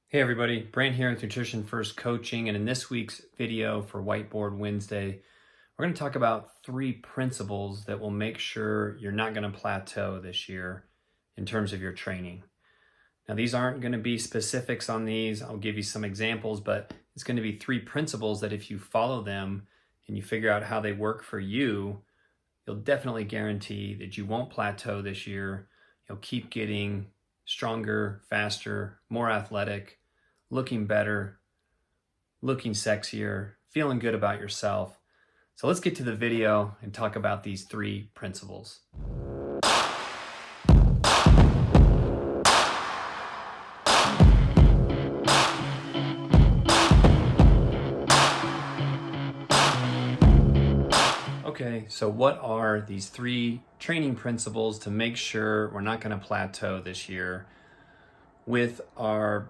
Hey everybody, Brant here with Nutrition First Coaching, and in this week's video for Whiteboard Wednesday, we're going to talk about 3 principles that will make sure you're not going to plateau this year in terms of your training. Now these aren't going to be specifics on these, I'll give you some examples, but it's going to be 3 principles that if you follow them and you figure out how they work for you, you'll definitely guarantee that you won't plateau this year. You'll keep getting stronger, faster, more athletic, looking better, looking sexier, feeling good about yourself. So let's get to the video and talk about these 3 principles. Okay, so what are these 3 training principles to make sure we're not going to plateau this year with our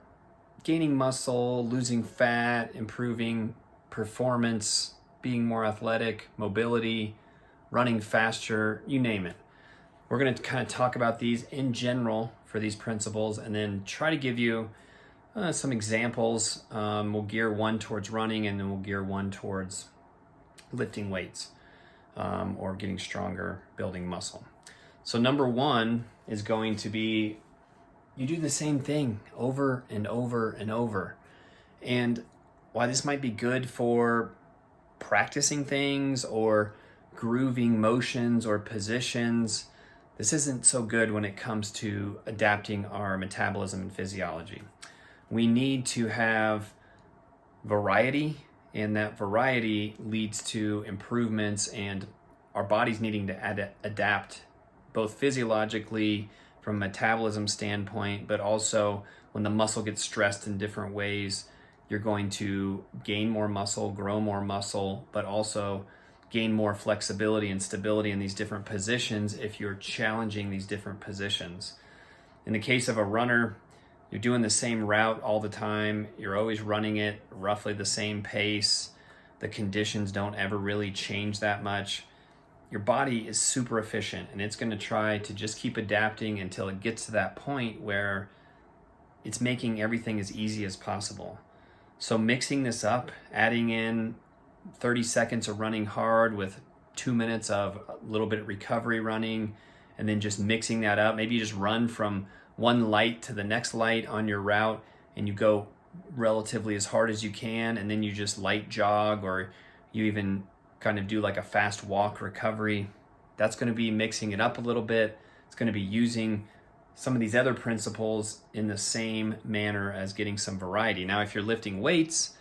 gaining muscle, losing fat, improving performance, being more athletic, mobility, running faster, you name it. We're going to kind of talk about these in general for these principles and then try to give you some examples. We'll gear one towards running and then we'll gear one towards lifting weights. Or getting stronger, building muscle. So number 1 is going to be, you do the same thing over and over and over. And why this might be good for practicing things or grooving motions or positions, this isn't so good when it comes to adapting our metabolism and physiology. We need to have variety, and that variety leads to improvements and our body's needing to adapt both physiologically from a metabolism standpoint, but also when the muscle gets stressed in different ways, you're going to gain more muscle, grow more muscle, but also gain more flexibility and stability in these different positions if you're challenging these different positions. In the case of a runner, you're doing the same route all the time. You're always running it roughly the same pace. The conditions don't ever really change that much. Your body is super efficient and it's going to try to just keep adapting until it gets to that point where it's making everything as easy as possible. So mixing this up, adding in 30 seconds of running hard with 2 minutes of a little bit of recovery running, and then just mixing that up. Maybe you just run from one light to the next light on your route and you go relatively as hard as you can, and then you just light jog, or you even kind of do like a fast walk recovery. That's going to be mixing it up a little bit. It's going to be using some of these other principles in the same manner as getting some variety. Now, if you're lifting weights,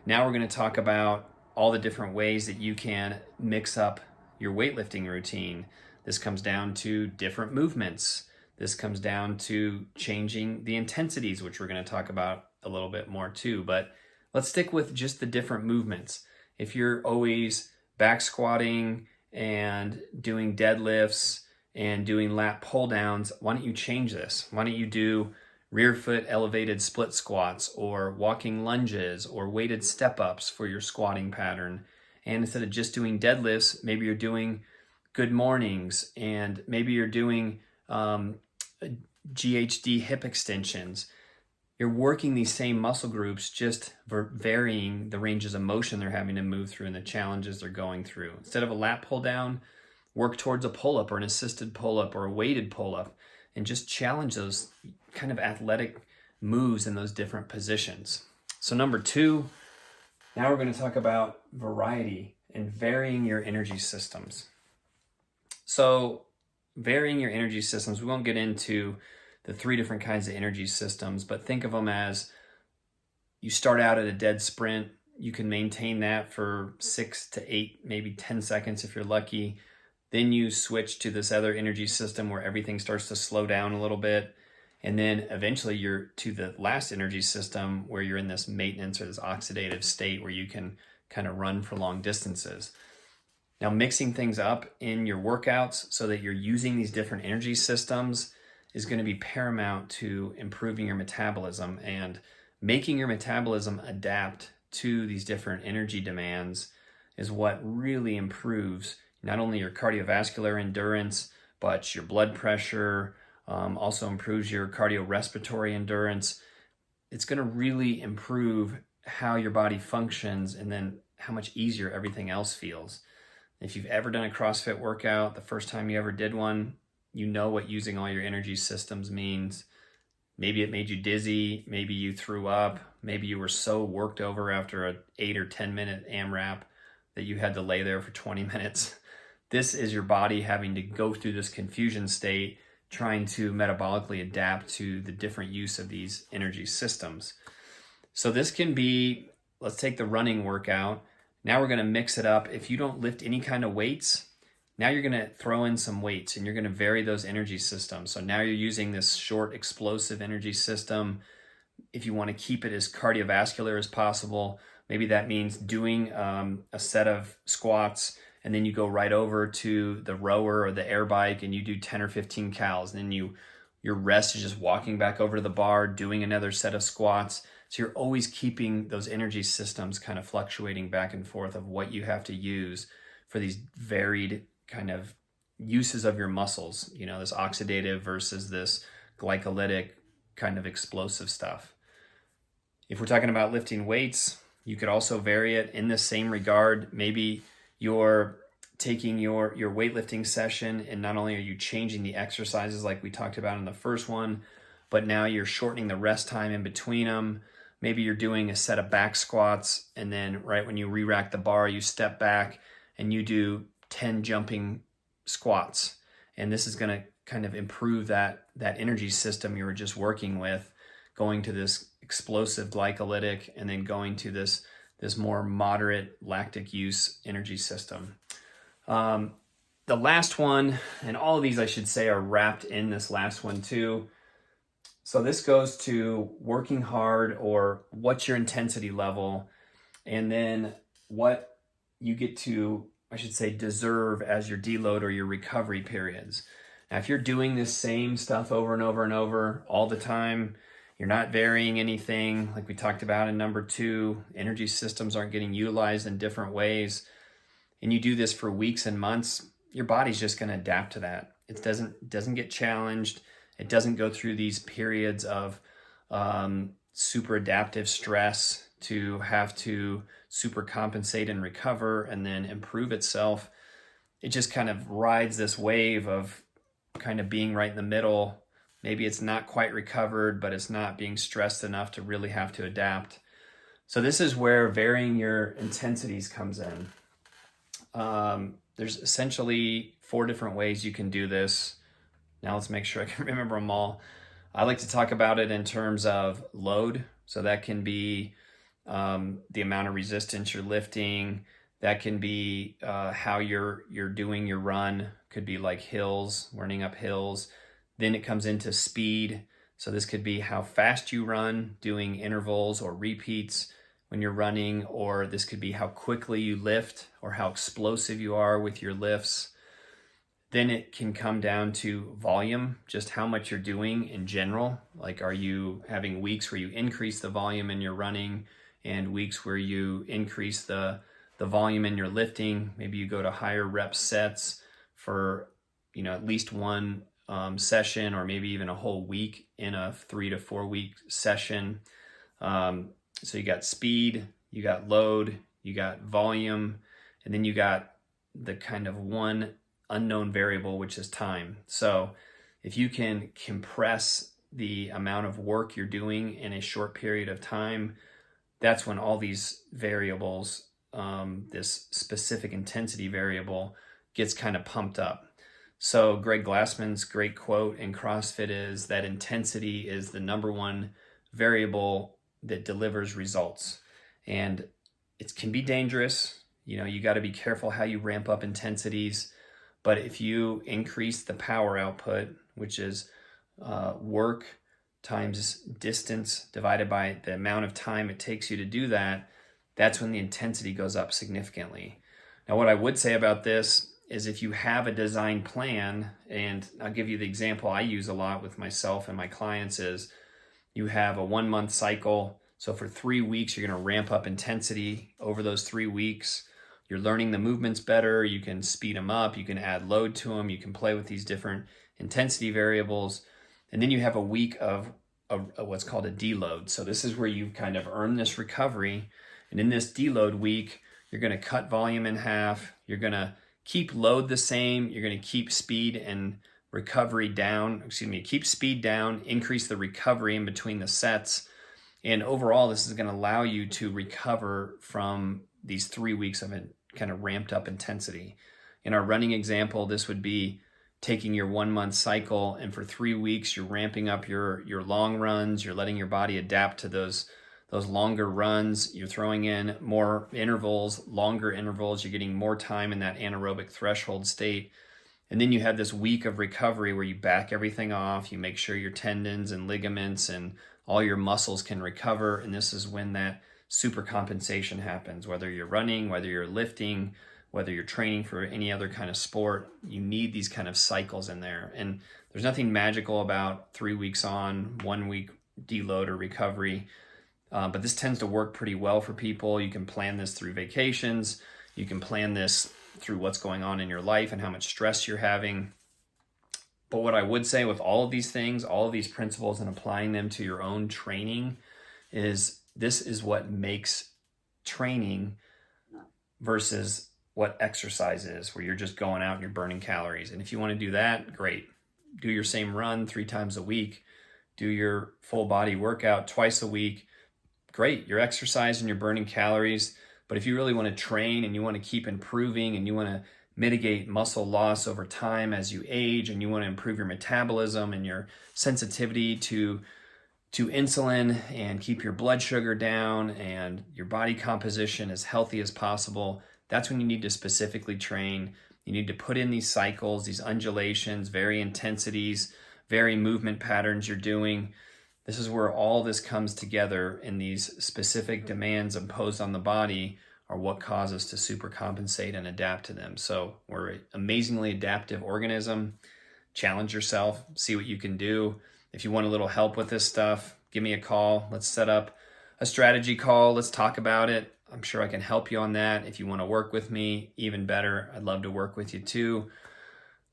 now we're going to talk about all the different ways that you can mix up your weightlifting routine. This comes down to different movements. This comes down to changing the intensities, which we're going to talk about a little bit more too. But let's stick with just the different movements. If you're always back squatting and doing deadlifts and doing lat pull downs, why don't you change this? Why don't you do rear foot elevated split squats or walking lunges or weighted step ups for your squatting pattern? And instead of just doing deadlifts, maybe you're doing good mornings, and maybe you're doing GHD hip extensions. You're working these same muscle groups, just varying the ranges of motion they're having to move through and the challenges they're going through. Instead of a lat pull down, work towards a pull-up or an assisted pull-up or a weighted pull-up, and just challenge those kind of athletic moves in those different positions. So number 2, now we're going to talk about variety and varying your energy systems. So varying your energy systems, we won't get into the 3 different kinds of energy systems, but think of them as you start out at a dead sprint. You can maintain that for 6 to 8, maybe 10 seconds if you're lucky. Then you switch to this other energy system where everything starts to slow down a little bit. And then eventually you're to the last energy system where you're in this maintenance or this oxidative state where you can kind of run for long distances. Now, mixing things up in your workouts so that you're using these different energy systems is going to be paramount to improving your metabolism and making your metabolism adapt to these different energy demands is what really improves not only your cardiovascular endurance, but your blood pressure, also improves your cardiorespiratory endurance. it's going to really improve how your body functions and then how much easier everything else feels. If you've ever done a CrossFit workout, the first time you ever did one, you know what using all your energy systems means. Maybe it made you dizzy, maybe you threw up, maybe you were so worked over after an 8 or 10 minute AMRAP that you had to lay there for 20 minutes. This is your body having to go through this confusion state, trying to metabolically adapt to the different use of these energy systems. So this can be, let's take the running workout. Now we're going to mix it up. If you don't lift any kind of weights, now you're going to throw in some weights and you're going to vary those energy systems. So now you're using this short explosive energy system. If you want to keep it as cardiovascular as possible, maybe that means doing a set of squats and then you go right over to the rower or the air bike and you do 10 or 15 cals. And then your rest is just walking back over to the bar, doing another set of squats. So you're always keeping those energy systems kind of fluctuating back and forth of what you have to use for these varied kind of uses of your muscles, you know, this oxidative versus this glycolytic kind of explosive stuff. If we're talking about lifting weights, you could also vary it in the same regard. Maybe you're taking your weightlifting session and not only are you changing the exercises like we talked about in the first one, but now you're shortening the rest time in between them. Maybe you're doing a set of back squats and then right when you re-rack the bar, you step back and you do 10 jumping squats. And this is going to kind of improve that energy system you were just working with, going to this explosive glycolytic and then going to this more moderate lactic use energy system. The last one, and all of these I should say are wrapped in this last one too. So this goes to working hard, or what's your intensity level, and then what you get to, I should say, deserve as your deload or your recovery periods. Now, if you're doing this same stuff over and over and over all the time, you're not varying anything, like we talked about in number 2, energy systems aren't getting utilized in different ways, and you do this for weeks and months, your body's just going to adapt to that. It doesn't get challenged. It doesn't go through these periods of super adaptive stress to have to super compensate and recover and then improve itself. It just kind of rides this wave of kind of being right in the middle. Maybe it's not quite recovered, but it's not being stressed enough to really have to adapt. So this is where varying your intensities comes in. There's essentially 4 different ways you can do this. Now let's make sure I can remember them all. I like to talk about it in terms of load. So that can be the amount of resistance you're lifting. That can be how you're doing your run. Could be like hills, running up hills. Then it comes into speed. So this could be how fast you run, doing intervals or repeats when you're running, or this could be how quickly you lift or how explosive you are with your lifts. Then it can come down to volume, just how much you're doing in general. Like, are you having weeks where you increase the volume in your running and weeks where you increase the volume in your lifting? Maybe you go to higher rep sets for, at least one session, or maybe even a whole week in a 3 to 4 week session. So you got speed, you got load, you got volume, and then you got the kind of one unknown variable, which is time. So if you can compress the amount of work you're doing in a short period of time, that's when all these variables, this specific intensity variable, gets kind of pumped up. So Greg Glassman's great quote in CrossFit is that intensity is the number one variable that delivers results. And it can be dangerous. You got to be careful how you ramp up intensities. But if you increase the power output, which is work times distance divided by the amount of time it takes you to do that, that's when the intensity goes up significantly. Now, what I would say about this is if you have a design plan, and I'll give you the example I use a lot with myself and my clients, is you have a 1 month cycle. So for 3 weeks, you're going to ramp up intensity over those 3 weeks. You're learning the movements better. You can speed them up. You can add load to them. You can play with these different intensity variables. And then you have a week of what's called a deload. So this is where you kind of earn this recovery. And in this deload week, you're going to cut volume in half. You're going to keep load the same. You're going to keep speed and recovery down, keep speed down, increase the recovery in between the sets. And overall, this is going to allow you to recover from these 3 weeks of it kind of ramped up intensity. In our running example, this would be taking your 1 month cycle, and for 3 weeks, you're ramping up your long runs. You're letting your body adapt to those longer runs. You're throwing in more intervals, longer intervals. You're getting more time in that anaerobic threshold state. And then you have this week of recovery where you back everything off. You make sure your tendons and ligaments and all your muscles can recover. And this is when that super compensation happens. Whether you're running, whether you're lifting, whether you're training for any other kind of sport, you need these kind of cycles in there. And there's nothing magical about 3 weeks on, 1 week deload or recovery. But this tends to work pretty well for people. You can plan this through vacations. You can plan this through what's going on in your life and how much stress you're having. But what I would say with all of these things, all of these principles, and applying them to your own training, is this is what makes training versus what exercise is, where you're just going out and you're burning calories. And if you want to do that, great. Do your same run 3 times a week. Do your full body workout twice a week. Great. You're exercising, you're burning calories. But if you really want to train and you want to keep improving and you want to mitigate muscle loss over time as you age, and you want to improve your metabolism and your sensitivity to insulin and keep your blood sugar down and your body composition as healthy as possible, that's when you need to specifically train. You need to put in these cycles, these undulations, vary intensities, vary movement patterns you're doing. This is where all this comes together, and these specific demands imposed on the body are what cause us to super compensate and adapt to them. So we're an amazingly adaptive organism. Challenge yourself, see what you can do. If you want a little help with this stuff, give me a call. Let's set up a strategy call. Let's talk about it. I'm sure I can help you on that. If you want to work with me, even better. I'd love to work with you too.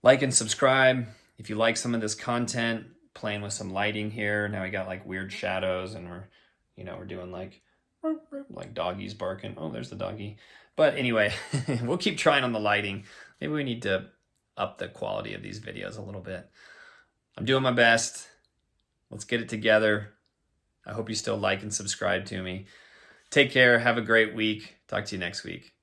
Like and subscribe. If you like some of this content, playing with some lighting here. Now we got like weird shadows, and we're doing like doggies barking. Oh, there's the doggy. But anyway, we'll keep trying on the lighting. Maybe we need to up the quality of these videos a little bit. I'm doing my best. Let's get it together. I hope you still like and subscribe to me. Take care. Have a great week. Talk to you next week.